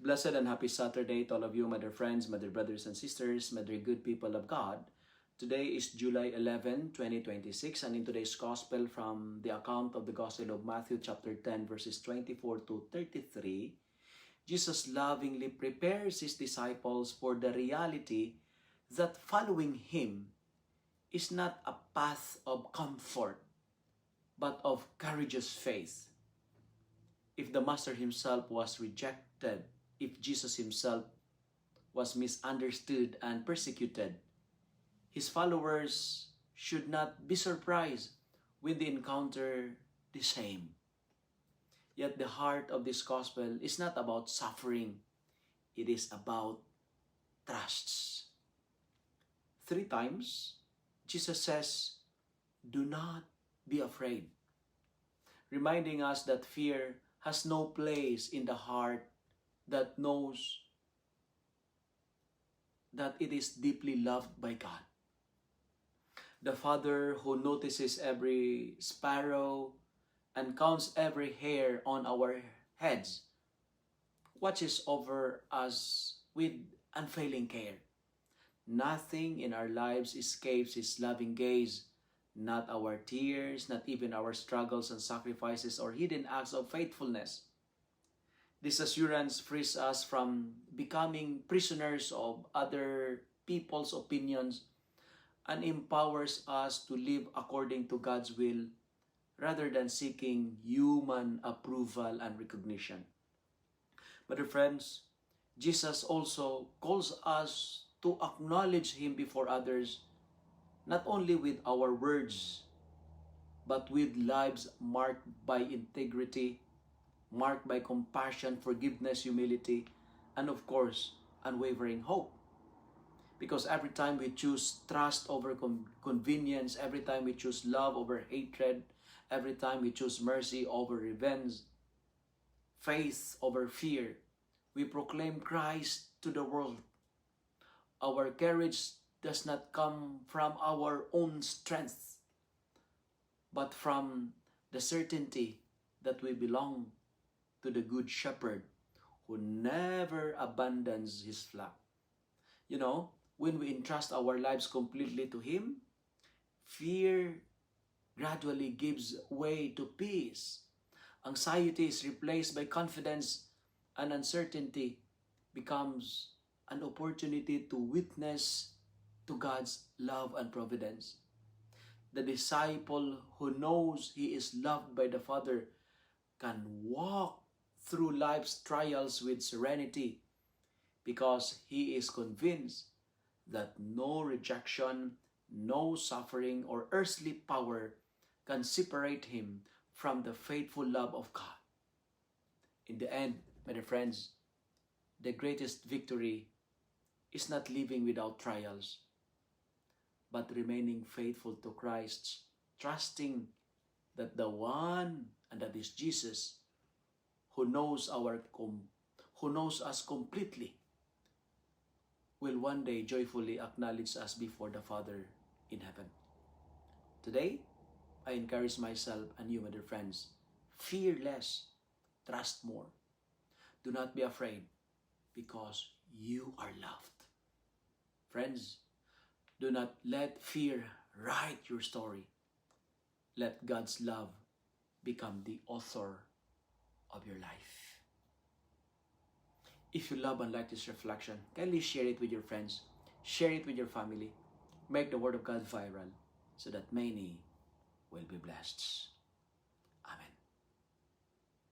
Blessed and happy Saturday to all of you, my dear friends, my dear brothers and sisters, my dear good people of God. Today is July 11, 2026, and in today's Gospel from the account of the Gospel of Matthew chapter 10, verses 24 to 33, Jesus lovingly prepares His disciples for the reality that following Him is not a path of comfort, but of courageous faith. If the Master Himself was rejected, if Jesus Himself was misunderstood and persecuted, His followers should not be surprised when they encounter the same. Yet the heart of this gospel is not about suffering. It is about trusts. 3 times, Jesus says, "Do not be afraid," reminding us that fear has no place in the heart that knows that it is deeply loved by God. The Father who notices every sparrow and counts every hair on our heads watches over us with unfailing care. Nothing in our lives escapes His loving gaze, not our tears, not even our struggles and sacrifices or hidden acts of faithfulness. This assurance frees us from becoming prisoners of other people's opinions and empowers us to live according to God's will rather than seeking human approval and recognition. But dear friends, Jesus also calls us to acknowledge Him before others, not only with our words, but with lives marked by integrity, marked by compassion, forgiveness, humility, and of course, unwavering hope. Because every time we choose trust over convenience, every time we choose love over hatred, every time we choose mercy over revenge, faith over fear, we proclaim Christ to the world. Our courage does not come from our own strength, but from the certainty that we belong to the Good Shepherd who never abandons His flock. You know, when we entrust our lives completely to Him, fear gradually gives way to peace. Anxiety is replaced by confidence, and uncertainty becomes an opportunity to witness to God's love and providence. The disciple who knows he is loved by the Father can walk through life's trials with serenity because he is convinced that no rejection, no suffering, or earthly power can separate him from the faithful love of God. In the end, my dear friends, the greatest victory is not living without trials, but remaining faithful to Christ, trusting that the one, and that is Jesus, who knows us completely, will one day joyfully acknowledge us before the Father in heaven. Today, I encourage myself and you, my dear friends, fear less, trust more. Do not be afraid because you are loved. Friends, do not let fear write your story. Let God's love become the author of your life. If you love and like this reflection, kindly share it with your friends, share it with your family, make the Word of God viral so that many will be blessed.